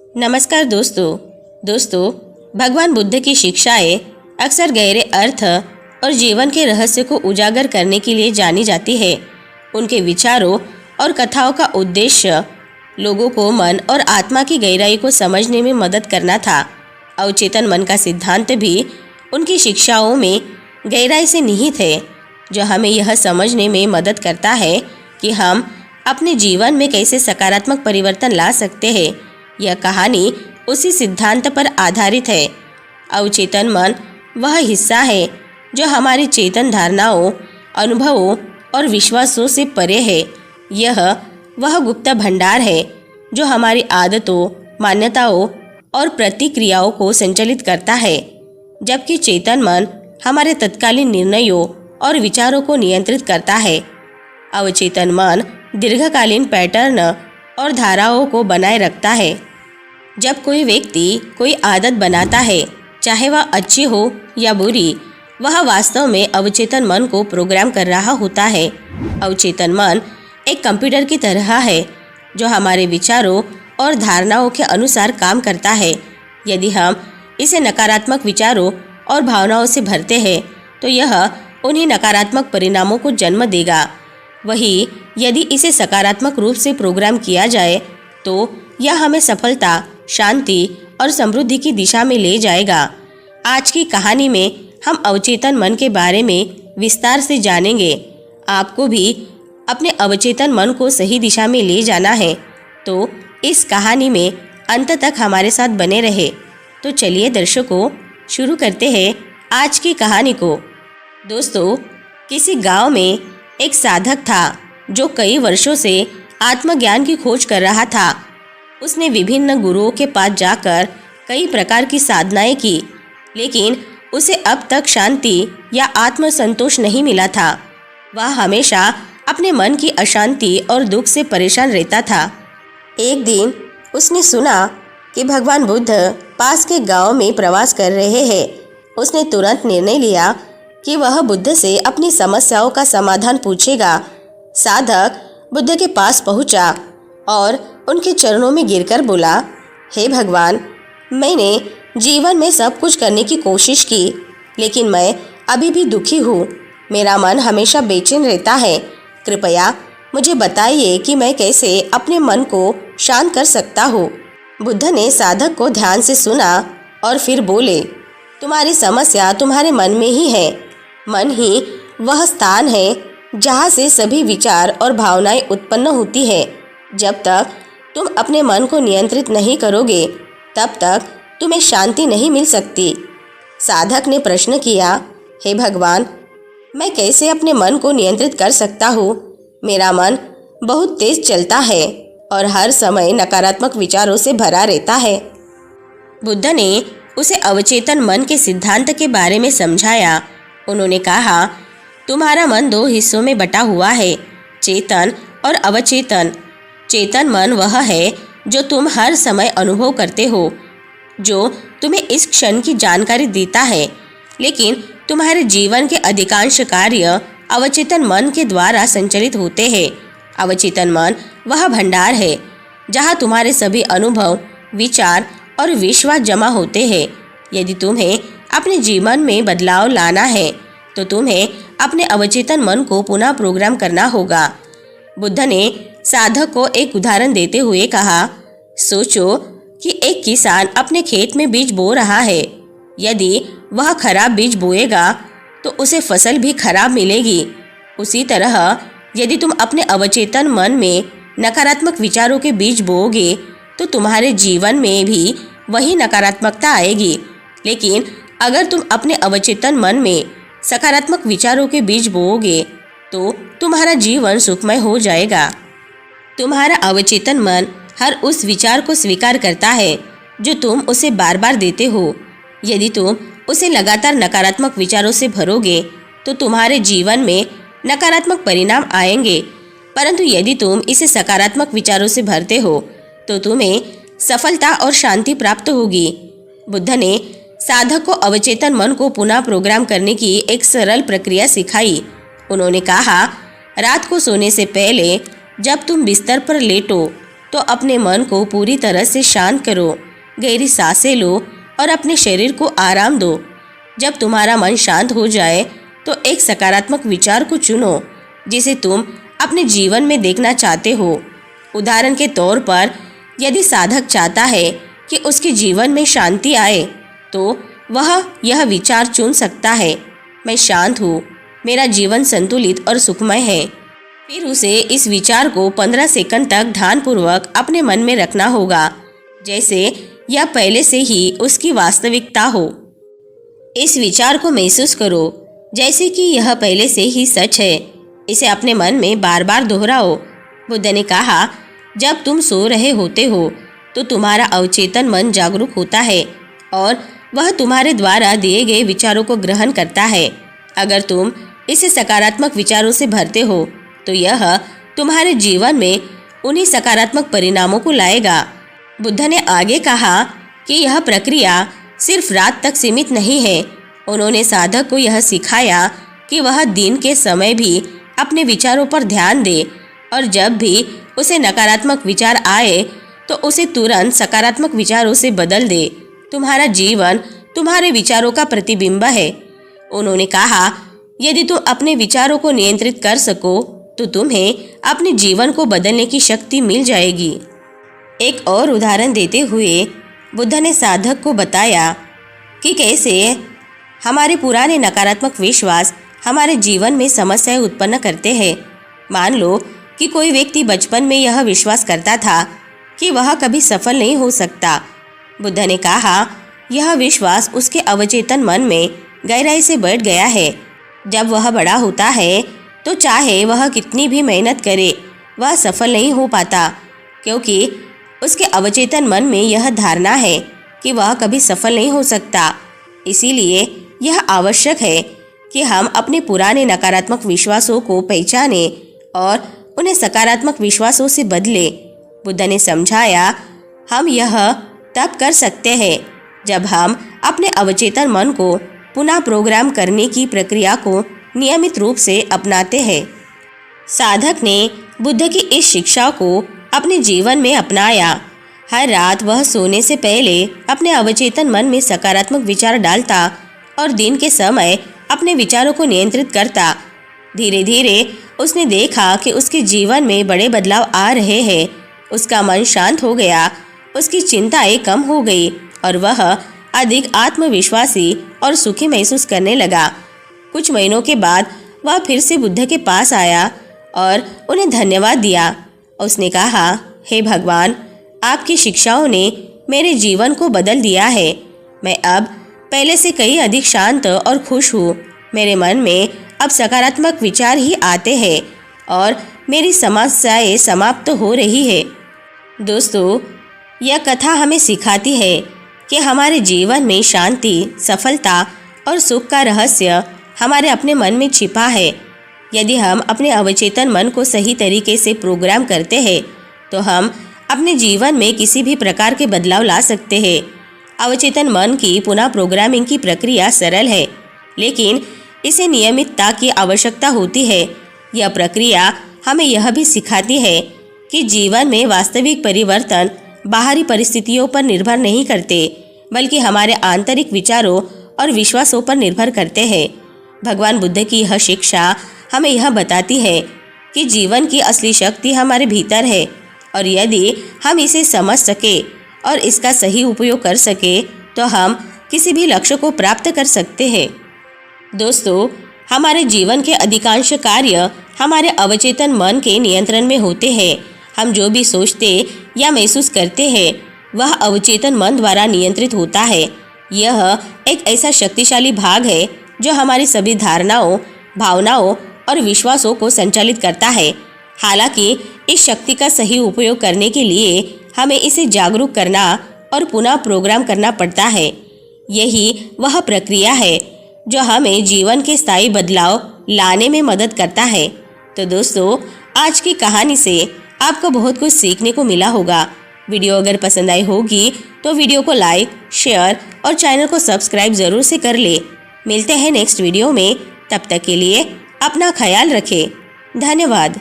नमस्कार दोस्तों, भगवान बुद्ध की शिक्षाएं अक्सर गहरे अर्थ और जीवन के रहस्य को उजागर करने के लिए जानी जाती है। उनके विचारों और कथाओं का उद्देश्य लोगों को मन और आत्मा की गहराई को समझने में मदद करना था। अवचेतन मन का सिद्धांत भी उनकी शिक्षाओं में गहराई से निहित है, जो हमें यह समझने में मदद करता है कि हम अपने जीवन में कैसे सकारात्मक परिवर्तन ला सकते हैं। यह कहानी उसी सिद्धांत पर आधारित है। अवचेतन मन वह हिस्सा है जो हमारी चेतन धारणाओं, अनुभवों और विश्वासों से परे है। यह वह गुप्त भंडार है जो हमारी आदतों, मान्यताओं और प्रतिक्रियाओं को संचालित करता है, जबकि चेतन मन हमारे तत्कालीन निर्णयों और विचारों को नियंत्रित करता है। अवचेतन मन दीर्घकालीन पैटर्न और धाराओं को बनाए रखता है। जब कोई व्यक्ति कोई आदत बनाता है, चाहे वह अच्छी हो या बुरी, वह वास्तव में अवचेतन मन को प्रोग्राम कर रहा होता है। अवचेतन मन एक कंप्यूटर की तरह है जो हमारे विचारों और धारणाओं के अनुसार काम करता है। यदि हम इसे नकारात्मक विचारों और भावनाओं से भरते हैं तो यह उन्हीं नकारात्मक परिणामों को जन्म देगा। वहीं यदि इसे सकारात्मक रूप से प्रोग्राम किया जाए तो यह हमें सफलता, शांति और समृद्धि की दिशा में ले जाएगा। आज की कहानी में हम अवचेतन मन के बारे में विस्तार से जानेंगे। आपको भी अपने अवचेतन मन को सही दिशा में ले जाना है, तो इस कहानी में अंत तक हमारे साथ बने रहे। तो चलिए दर्शकों, शुरू करते हैं आज की कहानी को। दोस्तों, किसी गांव में एक साधक था जो कई वर्षों से आत्मज्ञान की खोज कर रहा था। उसने विभिन्न गुरुओं के पास जाकर कई प्रकार की साधनाएं की, लेकिन उसे अब तक शांति या आत्मसंतोष नहीं मिला था। वह हमेशा अपने मन की अशांति और दुख से परेशान रहता था। एक दिन उसने सुना कि भगवान बुद्ध पास के गांव में प्रवास कर रहे हैं। उसने तुरंत निर्णय लिया कि वह बुद्ध से अपनी समस्याओं का समाधान पूछेगा। साधक बुद्ध के पास पहुंचा और उनके चरणों में गिरकर बोला, हे भगवान, मैंने जीवन में सब कुछ करने की कोशिश की, लेकिन मैं अभी भी दुखी हूँ। मेरा मन हमेशा बेचैन रहता है। कृपया मुझे बताइए कि मैं कैसे अपने मन को शांत कर सकता हूँ। बुद्ध ने साधक को ध्यान से सुना और फिर बोले, तुम्हारी समस्या तुम्हारे मन में ही है। मन ही वह स्थान है जहाँ से सभी विचार और भावनाएं उत्पन्न होती है। जब तक तुम अपने मन को नियंत्रित नहीं करोगे, तब तक तुम्हें शांति नहीं मिल सकती। साधक ने प्रश्न किया, हे भगवान, मैं कैसे अपने मन को नियंत्रित कर सकता हूँ? मेरा मन बहुत तेज चलता है और हर समय नकारात्मक विचारों से भरा रहता है। बुद्ध ने उसे अवचेतन मन के सिद्धांत के बारे में समझाया। उन्होंने कहा, तुम्हारा मन दो हिस्सों में बटा हुआ है, चेतन और अवचेतन। चेतन मन वह है जो तुम हर समय अनुभव करते हो, जो तुम्हें इस क्षण की जानकारी देता है, लेकिन तुम्हारे जीवन के अधिकांश कार्य अवचेतन मन के द्वारा संचालित होते हैं। अवचेतन मन वह भंडार है जहाँ तुम्हारे सभी अनुभव, विचार और विश्वास जमा होते हैं। यदि तुम्हें अपने जीवन में बदलाव लाना है तो तुम्हें अपने अवचेतन मन को पुनः प्रोग्राम करना होगा। बुद्ध ने साधक को एक उदाहरण देते हुए कहा, सोचो कि एक किसान अपने खेत में बीज बो रहा है। यदि वह खराब बीज बोएगा तो उसे फसल भी खराब मिलेगी। उसी तरह यदि तुम अपने अवचेतन मन में नकारात्मक विचारों के बीज बोओगे तो तुम्हारे जीवन में भी वही नकारात्मकता आएगी। लेकिन अगर तुम अपने अवचेतन मन में सकारात्मक विचारों के बीज बोओगे तो तुम्हारा जीवन सुखमय हो जाएगा। तुम्हारा अवचेतन मन हर उस विचार को स्वीकार करता है जो तुम उसे बार बार देते हो। यदि तुम उसे लगातार नकारात्मक विचारों से भरोगे तो तुम्हारे जीवन में नकारात्मक परिणाम आएंगे, परंतु यदि तुम इसे सकारात्मक विचारों से भरते हो तो तुम्हें सफलता और शांति प्राप्त होगी। बुद्ध ने साधक को अवचेतन मन को पुनः प्रोग्राम करने की एक सरल प्रक्रिया सिखाई। उन्होंने कहा, रात को सोने से पहले जब तुम बिस्तर पर लेटो तो अपने मन को पूरी तरह से शांत करो, गहरी सांसें लो और अपने शरीर को आराम दो। जब तुम्हारा मन शांत हो जाए तो एक सकारात्मक विचार को चुनो जिसे तुम अपने जीवन में देखना चाहते हो। उदाहरण के तौर पर यदि साधक चाहता है कि उसके जीवन में शांति आए तो वह यह विचार चुन सकता है, मैं शांत हूँ, मेरा जीवन संतुलित और सुखमय है। फिर उसे इस विचार को 15 सेकंड तक ध्यानपूर्वक अपने मन में रखना होगा, जैसे यह पहले से ही उसकी वास्तविकता हो। इस विचार को महसूस करो जैसे कि यह पहले से ही सच है। इसे अपने मन में बार बार दोहराओ। बुद्ध ने कहा, जब तुम सो रहे होते हो तो तुम्हारा अवचेतन मन जागरूक होता है और वह तुम्हारे द्वारा दिए गए विचारों को ग्रहण करता है। अगर तुम इसे सकारात्मक विचारों से भरते हो तो यह तुम्हारे जीवन में उन्हीं सकारात्मक परिणामों को लाएगा। बुद्ध ने आगे कहा कि यह प्रक्रिया सिर्फ रात तक सीमित नहीं है। उन्होंने साधक को यह सिखाया कि वह दिन के समय भी अपने विचारों पर ध्यान दे और जब भी उसे नकारात्मक विचार आए तो उसे तुरंत सकारात्मक विचारों से बदल दे। तुम्हारा जीवन तुम्हारे विचारों का प्रतिबिंब है। उन्होंने कहा, यदि तुम अपने विचारों को नियंत्रित कर सको तो तुम्हें अपने जीवन को बदलने की शक्ति मिल जाएगी। एक और उदाहरण देते हुए बुद्ध ने साधक को बताया कि कैसे हमारे पुराने नकारात्मक विश्वास हमारे जीवन में समस्याएं उत्पन्न करते हैं। मान लो कि कोई व्यक्ति बचपन में यह विश्वास करता था कि वह कभी सफल नहीं हो सकता। बुद्ध ने कहा, यह विश्वास उसके अवचेतन मन में गहराई से बैठ गया है। जब वह बड़ा होता है तो चाहे वह कितनी भी मेहनत करे वह सफल नहीं हो पाता, क्योंकि उसके अवचेतन मन में यह धारणा है कि वह कभी सफल नहीं हो सकता। इसीलिए यह आवश्यक है कि हम अपने पुराने नकारात्मक विश्वासों को पहचाने और उन्हें सकारात्मक विश्वासों से बदले। बुद्ध ने समझाया, हम यह तब कर सकते हैं जब हम अपने अवचेतन मन को पुनः प्रोग्राम करने की प्रक्रिया को नियमित रूप से अपनाते हैं। साधक ने बुद्ध की इस शिक्षा को अपने जीवन में अपनाया। हर रात वह सोने से पहले अपने अवचेतन मन में सकारात्मक विचार डालता और दिन के समय अपने विचारों को नियंत्रित करता। धीरे धीरे उसने देखा कि उसके जीवन में बड़े बदलाव आ रहे हैं। उसका मन शांत हो गया, उसकी चिंताएं कम हो गई और वह अधिक आत्मविश्वासी और सुखी महसूस करने लगा। कुछ महीनों के बाद वह फिर से बुद्ध के पास आया और उन्हें धन्यवाद दिया। उसने कहा, हे भगवान, आपकी शिक्षाओं ने मेरे जीवन को बदल दिया है। मैं अब पहले से कहीं अधिक शांत और खुश हूँ। मेरे मन में अब सकारात्मक विचार ही आते हैं और मेरी समस्याएं समाप्त हो रही है। दोस्तों, यह कथा हमें सिखाती है कि हमारे जीवन में शांति, सफलता और सुख का रहस्य हमारे अपने मन में छिपा है। यदि हम अपने अवचेतन मन को सही तरीके से प्रोग्राम करते हैं तो हम अपने जीवन में किसी भी प्रकार के बदलाव ला सकते हैं। अवचेतन मन की पुनः प्रोग्रामिंग की प्रक्रिया सरल है, लेकिन इसे नियमितता की आवश्यकता होती है। यह प्रक्रिया हमें यह भी सिखाती है कि जीवन में वास्तविक परिवर्तन बाहरी परिस्थितियों पर निर्भर नहीं करते, बल्कि हमारे आंतरिक विचारों और विश्वासों पर निर्भर करते हैं। भगवान बुद्ध की यह शिक्षा हमें यह बताती है कि जीवन की असली शक्ति हमारे भीतर है और यदि हम इसे समझ सके और इसका सही उपयोग कर सके तो हम किसी भी लक्ष्य को प्राप्त कर सकते हैं। दोस्तों, हमारे जीवन के अधिकांश कार्य हमारे अवचेतन मन के नियंत्रण में होते हैं। हम जो भी सोचते या महसूस करते हैं वह अवचेतन मन द्वारा नियंत्रित होता है। यह एक ऐसा शक्तिशाली भाग है जो हमारी सभी धारणाओं, भावनाओं और विश्वासों को संचालित करता है। हालांकि इस शक्ति का सही उपयोग करने के लिए हमें इसे जागरूक करना और पुनः प्रोग्राम करना पड़ता है। यही वह प्रक्रिया है जो हमें जीवन के स्थायी बदलाव लाने में मदद करता है। तो दोस्तों, आज की कहानी से आपको बहुत कुछ सीखने को मिला होगा। वीडियो अगर पसंद आई होगी तो वीडियो को लाइक, शेयर और चैनल को सब्सक्राइब ज़रूर से कर ले। मिलते हैं नेक्स्ट वीडियो में। तब तक के लिए अपना ख्याल रखें। धन्यवाद।